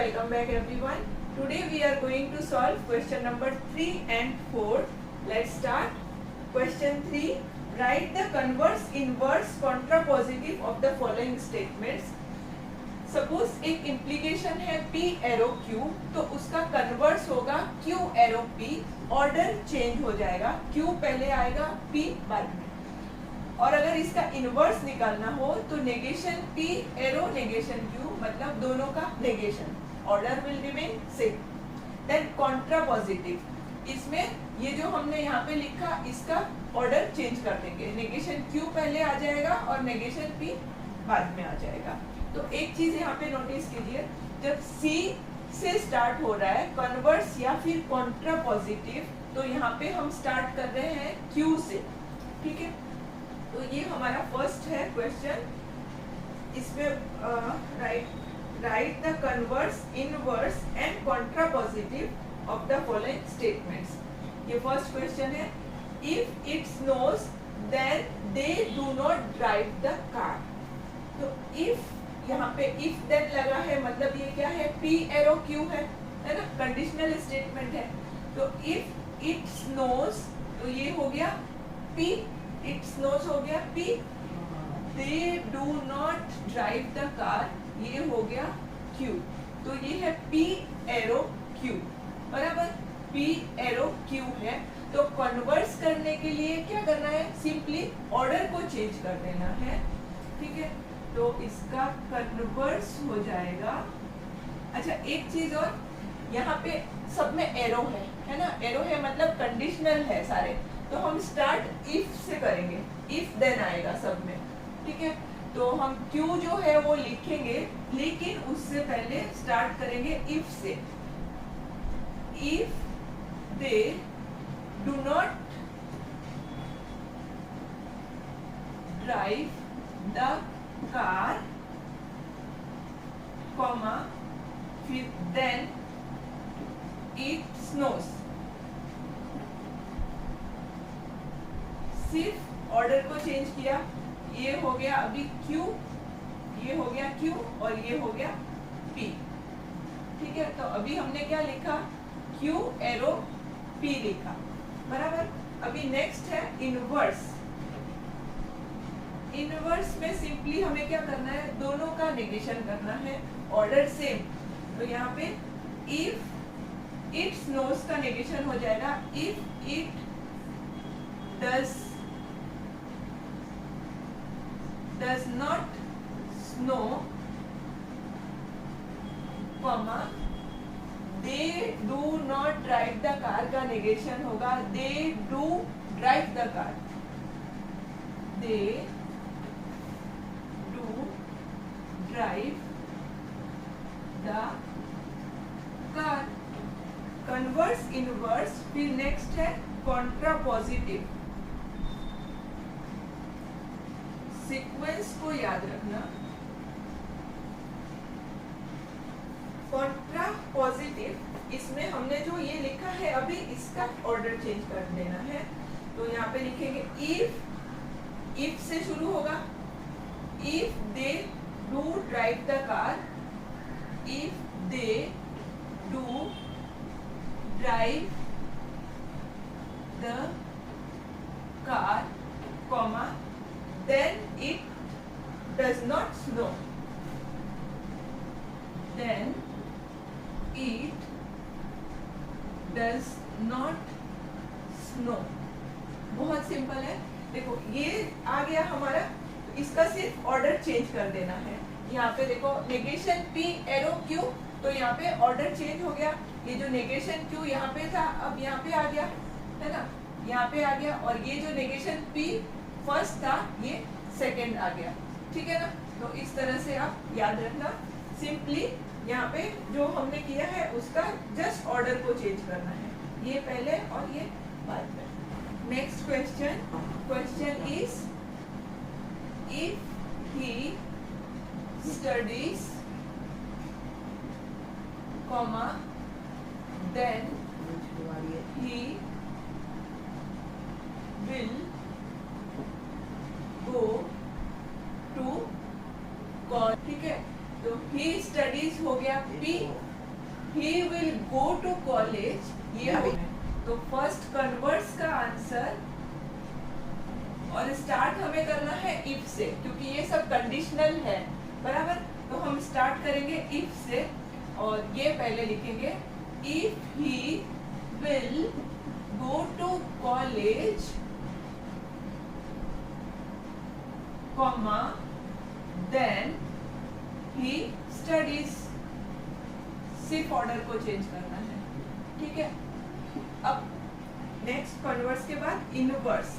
welcome back everyone. Today we are going to solve question number 3 and 4. Let's start. Question 3. Write the converse, inverse, contrapositive of the following statements. Suppose एक implication है P arrow Q, तो उसका converse होगा Q arrow P. Order change हो जाएगा, Q पहले आएगा, P बाद में. और अगर इसका इनवर्स निकालना हो तो negation P arrow negation Q, मतलब दोनों का negation. Order will remain same. Then contrapositive, इसमें ये जो हमने यहाँ पे लिखा इसका ऑर्डर चेंज कर देंगे. नेगेशन Q पहले आ जाएगा और नेगेशन P बाद में आ जाएगा. तो एक चीज यहाँ पे नोटिस कीजिए, जब C से स्टार्ट हो रहा है कन्वर्स या फिर कॉन्ट्रापॉजिटिव, तो यहाँ पे हम स्टार्ट कर रहे हैं Q से. ठीक है, तो ये हमारा फर्स्ट है क्वेश्चन. इसमें write the converse, inverse and contrapositive of the following statements. ये फर्स्ट क्वेश्चन है. If it snows then they do not drive the car. तो इफ, यहाँ पे इफ देन लगा है, मतलब ये क्या है, P एरो Q है ना, कंडीशनल स्टेटमेंट है. तो इफ इट स्नोज, तो ये हो गया P, इट स्नोज हो गया P. They do not drive the car, ये हो गया Q. तो ये है P एरो Q, बराबर. P एरो Q है. तो कन्वर्स करने के लिए क्या करना है, सिंपली ऑर्डर को चेंज कर देना है. ठीक है, तो इसका कन्वर्स हो जाएगा. अच्छा, एक चीज और, यहाँ पे सब में एरो है ना. एरो है मतलब कंडीशनल है सारे. तो हम स्टार्ट इफ से करेंगे, इफ देन आएगा सब में. ठीक है, तो हम Q जो है वो लिखेंगे, लेकिन उससे पहले स्टार्ट करेंगे इफ से. If they do not drive the car, comma, फिर देन इट स्नोज. सिर्फ ऑर्डर को चेंज किया. ये हो गया अभी Q, ये हो गया Q और ये हो गया P. ठीक है, तो अभी हमने क्या लिखा, Q एरो P लिखा, बराबर. अभी नेक्स्ट है इनवर्स. इनवर्स में सिंपली हमें क्या करना है, दोनों का नेगेशन करना है. Order same. तो यहाँ पे इफ इट स्नोज का नेगेशन हो जाएगा if it does not snow, comma, they do not drive the car का नेगेशन होगा they do drive the car. they do drive the car. Converse, inverse, फिर next है कॉन्ट्रापॉजिटिव. सीक्वेंस को याद रखना. कॉन्ट्रापॉजिटिव, इसमें हमने जो ये लिखा है अभी, इसका ऑर्डर चेंज कर देना है. तो यहाँ पे लिखेंगे इफ से शुरू होगा. If they do drive the car, if they do drive the car, comma, then it does not snow. then it does not snow. बहुत सिंपल है. देखो ये आ गया हमारा. इसका सिर्फ ऑर्डर चेंज कर देना है. यहाँ पे देखो नेगेशन P एरो Q, तो यहाँ पे ऑर्डर चेंज हो गया. ये जो नेगेशन Q यहाँ पे था, अब यहाँ पे आ गया, है ना, यहाँ पे आ गया. और ये जो नेगेशन P फर्स्ट था, ये सेकेंड आ गया. ठीक है ना. तो इस तरह से आप याद रखना. सिंपली यहाँ पे जो हमने किया है उसका जस्ट ऑर्डर को चेंज करना है, ये पहले और ये बाद में. Next question. Question is if he studies, comma, then he will go to college. ठीक है, तो he studies हो गया P he will go to college, ये हो गया। तो फर्स्ट कन्वर्ट्स का आंसर, और स्टार्ट हमें करना है इफ से, क्योंकि ये सब कंडीशनल है, बराबर। तो हम स्टार्ट करेंगे इफ से, और ये पहले लिखेंगे if he will go to college, comma then he studies. सिर्फ ऑर्डर को चेंज करना है, ठीक है। अब नेक्स्ट कन्वर्स के बाद इनवर्स,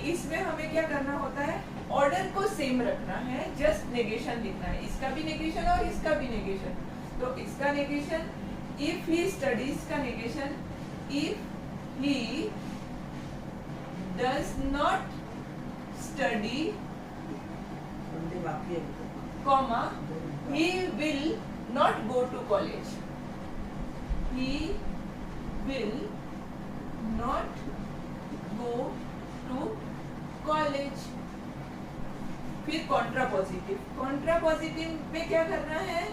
इसमें हमें क्या करना होता है, ऑर्डर को सेम रखना है, जस्ट नेगेशन लिखना है, इसका भी नेगेशन और इसका भी नेगेशन। तो इसका नेगेशन इफ ही स्टडीज का negation if he does not study, comma he will not go to college, he will not go to college। फिर कॉन्ट्रापोजिटिव, कॉन्ट्रापोजिटिव में क्या करना है,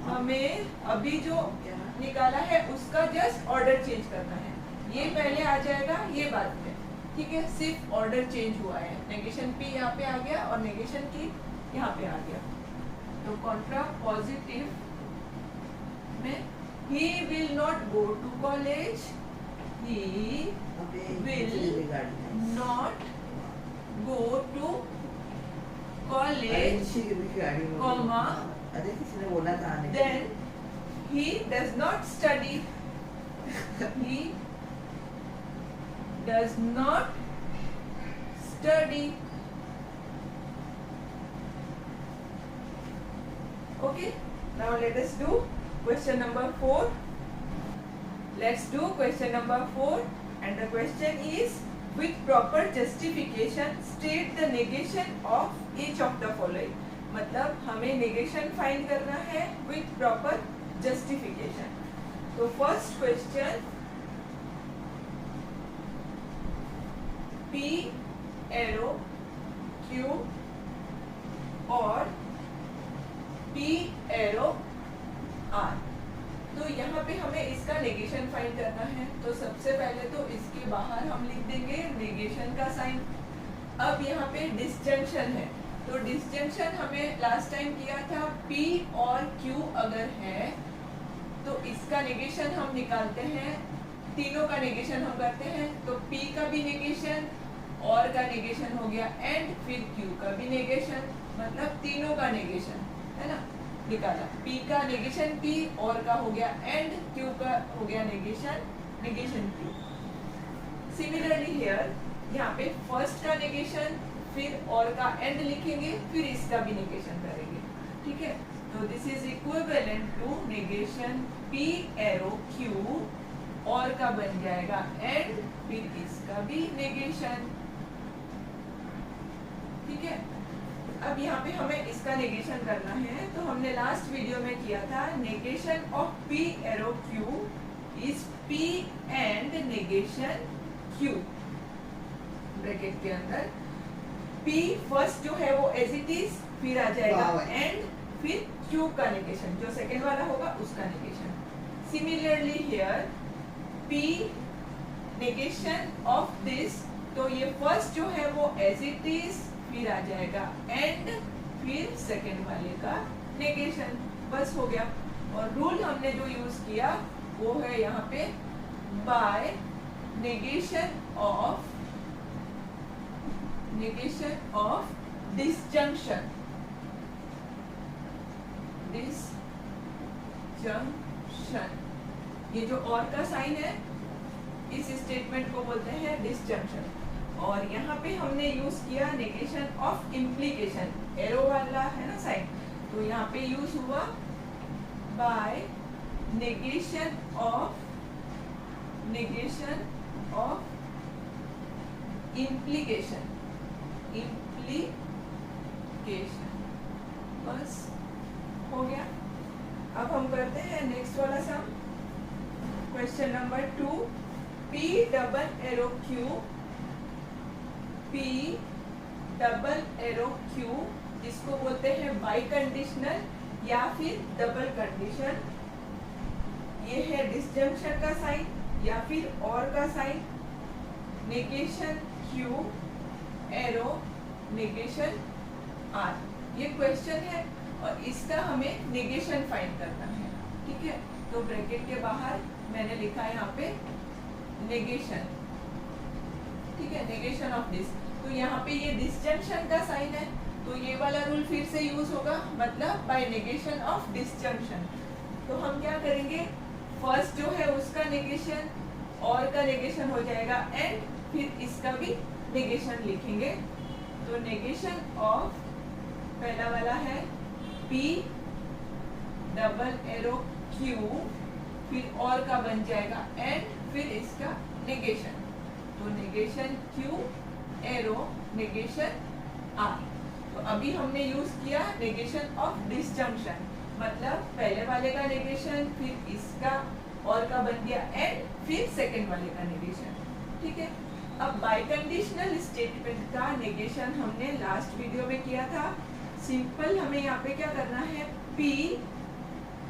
हमें अभी जो निकाला है उसका जस्ट ऑर्डर चेंज करना है, ये पहले आ जाएगा, ये बाद में, ठीक है। सिर्फ ऑर्डर चेंज हुआ है, नेगेशन पी यहाँ पे आ गया और नेगेशन की यहाँ पे आ गया। तो कॉन्ट्रा पॉजिटिव में he will not go to college, he will not go to college, comma then he does not study, he does not study। Okay, now let us do question number 4. Let's do question number 4, and the question is, with proper justification state the negation of each of the following। मतलब हमें negation find करना है with proper justification। तो first question, P arrow Q और P arrow R। तो यहाँ पे हमें इसका नेगेशन फाइंड करना है। तो सबसे पहले तो इसके बाहर हम लिख देंगे नेगेशन का साइन। अब यहाँ पे डिसजंक्शन है, तो डिसजंक्शन हमें लास्ट टाइम किया था, P और Q अगर है तो इसका नेगेशन हम निकालते हैं, तीनों का नेगेशन हम करते हैं। तो P का भी नेगेशन, और का नेगेशन हो गया, एंड फिर Q का भी नेगेशन, मतलब तीनों का नेगेशन है ना, निकाला। P का नेगेशन P, और का हो गया एंड, Q का हो गया नेगेशन Q। सिमिलरली हियर, यहाँ पे फर्स्ट का नेगेशन, फिर और का एंड लिखेंगे, फिर इसका भी नेगेशन करेंगे, ठीक है। तो this is equivalent to negation P arrow Q, और का बन जाएगा एंड, फिर इसका भी नेगेशन, ठीक है। अब यहाँ पे हमें इसका नेगेशन करना है। तो हमने लास्ट वीडियो में किया था, negation of P arrow Q is P and negation Q, bracket के अंदर P फर्स्ट जो है वो एज इट इज, फिर आ जाएगा एंड, फिर Q का नेगेशन, जो सेकेंड वाला होगा उसका negation. Similarly here P negation of this, तो ये फर्स्ट जो है वो एज इट इज, फिर आ जाएगा एंड, फिर सेकेंड वाले का नेगेशन, बस हो गया। और रूल हमने जो यूज किया वो है यहाँ पे, बाय नेगेशन ऑफ डिसजंक्शन, ये जो और का साइन है, इस स्टेटमेंट को बोलते हैं डिसजंक्शन। और यहाँ पे हमने यूज किया नेगेशन ऑफ इम्प्लीकेशन, एरो वाला है ना साइन, तो यहाँ पे यूज हुआ बाय नेगेशन ऑफ इम्प्लीकेशन, बस हो गया। अब हम करते हैं नेक्स्ट वाला sum, question number 2, P double arrow Q, P double arrow Q, इसको बोलते हैं बाई कंडीशनल या फिर डबल कंडीशन ये है डिसजंक्शन का साइन या फिर और का sign, negation Q, arrow negation R। ये क्वेश्चन है और इसका हमें नेगेशन फाइंड करना है, ठीक है। तो ब्रैकेट के बाहर मैंने लिखा है यहाँ पे नेगेशन, ठीक है, नेगेशन ऑफ दिस। तो यहाँ पे ये डिसजंक्शन का साइन है, तो ये वाला रूल फिर से यूज होगा, मतलब बाय नेगेशन ऑफ डिसजंक्शन। तो हम क्या करेंगे, फर्स्ट जो है उसका नेगेशन, और का नेगेशन हो जाएगा एंड फिर इसका भी नेगेशन लिखेंगे। तो नेगेशन ऑफ पहला वाला है P डबल एरो Q, फिर और का बन जाएगा एंड फिर इसका नेगेशन। तो negation Q arrow negation R। तो अभी हमने यूज किया नेगेशन ऑफ डिसजंक्शन, मतलब पहले वाले का नेगेशन, फिर इसका और का बन गया एंड फिर सेकंड वाले का नेगेशन, ठीक है। अब बाइकंडीशनल स्टेटमेंट का नेगेशन हमने लास्ट वीडियो में किया था। सिंपल हमें यहाँ पे क्या करना है, P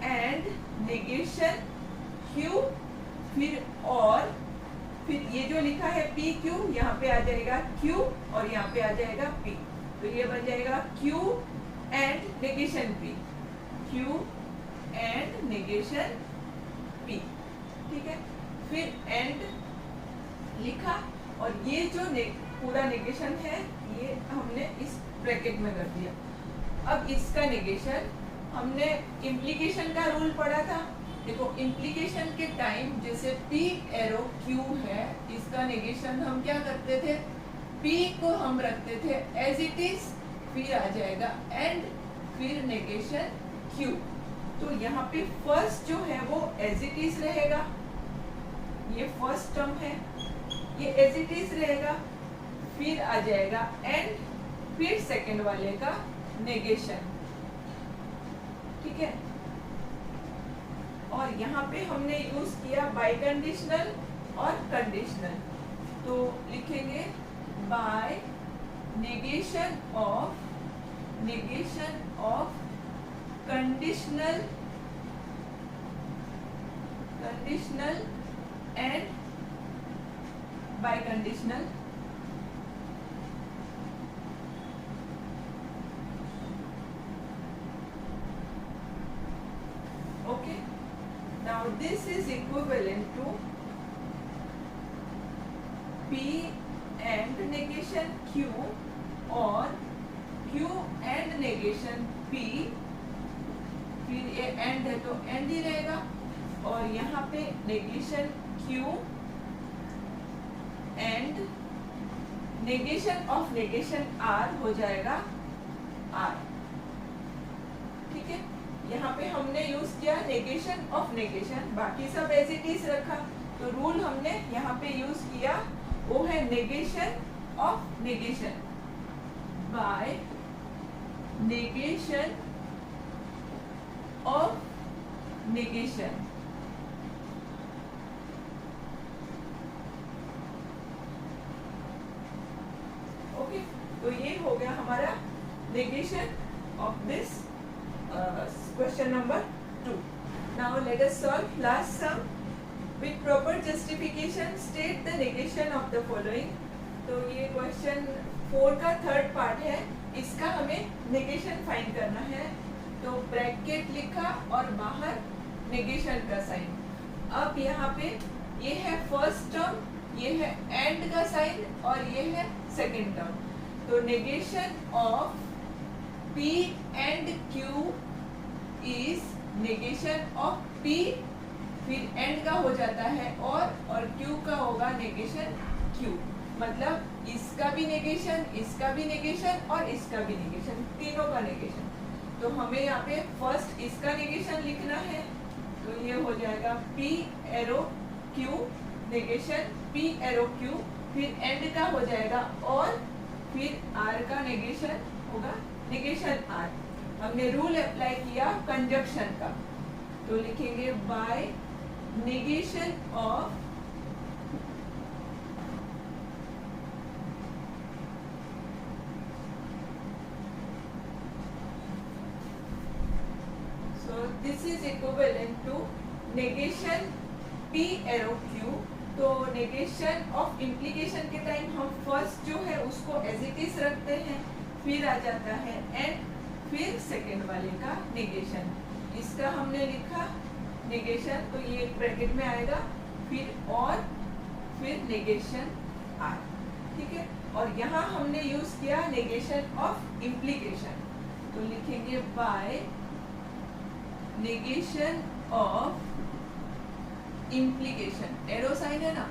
एंड नेगेशन Q, फिर और, फिर ये जो लिखा है PQ यहाँ पे आ जाएगा Q और यहाँ पे आ जाएगा P। तो ये बन जाएगा Q and negation P, Q and negation P, ठीक है। फिर एंड लिखा और ये जो पूरा नेगेशन है ये हमने इस ब्रैकेट में कर दिया। अब इसका नेगेशन हमने इम्प्लीकेशन का रूल पढ़ा था। देखो इम्प्लीकेशन के टाइम जैसे P एरो Q है, इसका नेगेशन हम क्या करते थे, P को हम रखते थे एज इट इज, फिर आ जाएगा एंड फिर नेगेशन Q। तो यहाँ पे फर्स्ट जो है वो एज इट इज रहेगा, ये फर्स्ट टर्म है, ये एज इट इज रहेगा, फिर आ जाएगा एंड फिर सेकंड वाले का नेगेशन, ठीक है। और यहाँ पे हमने यूज किया बाइकंडीशनल और कंडीशनल। तो लिखेंगे by negation of conditional and biconditional. Okay, now this is equivalent to P and negation Q और Q and negation P, फिर ये एंड है तो एंड ही रहेगा, और यहाँ पे negation Q and negation of negation R हो जाएगा R, ठीक है। यहाँ पे हमने यूज किया नेगेशन ऑफ नेगेशन, बाकी सब एज इट इज रखा। तो रूल हमने यहाँ पे यूज किया वो है negation of negation by negation of negation. Okay, तो ये हो गया हमारा negation of this question number 2. Now let us solve last sum. With proper justification state the negation of the following. तो ये question 4 का थर्ड पार्ट है, इसका हमें negation फाइंड करना है। तो ब्रैकेट लिखा और बाहर negation का साइन। अब यहाँ पे ये है फर्स्ट टर्म, ये है एंड का साइन और ये है सेकेंड टर्म। तो negation of P and Q is negation of P, फिर एंड का हो जाता है और Q का होगा negation Q। मतलब इसका भी नेगेशन, इसका भी नेगेशन और इसका भी नेगेशन, तीनों का नेगेशन। तो हमें यहाँ पे फर्स्ट इसका नेगेशन लिखना है, तो ये हो जाएगा P arrow Q negation P arrow Q, फिर एंड का हो जाएगा और फिर R का नेगेशन होगा नेगेशन R। हमने रूल अप्लाई किया कंजक्शन का, तो लिखेंगे by negation of this is equivalent to negation P arrow Q, तो नेगेशन ऑफ इम्प्लीकेशन के टाइम हम फर्स्ट जो है उसको एज इट इज रखते हैं, फिर आ जाता है एंड, फिर सेकेंड वाले का नेगेशन। इसका हमने लिखा नेगेशन, तो ये ब्रैकेट में आएगा, फिर नेगेशन आर, ठीक है। और यहाँ हमने यूज किया नेगेशन ऑफ इम्प्लीकेशन, तो लिखेंगे by negation of implication, arrow sign है ना,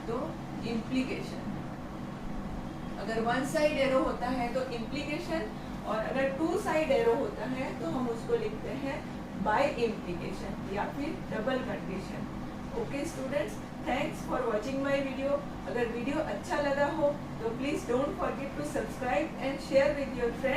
तो इम्प्लीकेशन। अगर वन साइड एरो होता है तो इम्प्लीकेशन, और अगर टू साइड एरो होता है तो हम उसको लिखते हैं बाय इम्प्लीकेशन या फिर double condition. Okay students, thanks for watching my video. अगर वीडियो अच्छा लगा हो तो please don't forget to subscribe and share with your friends.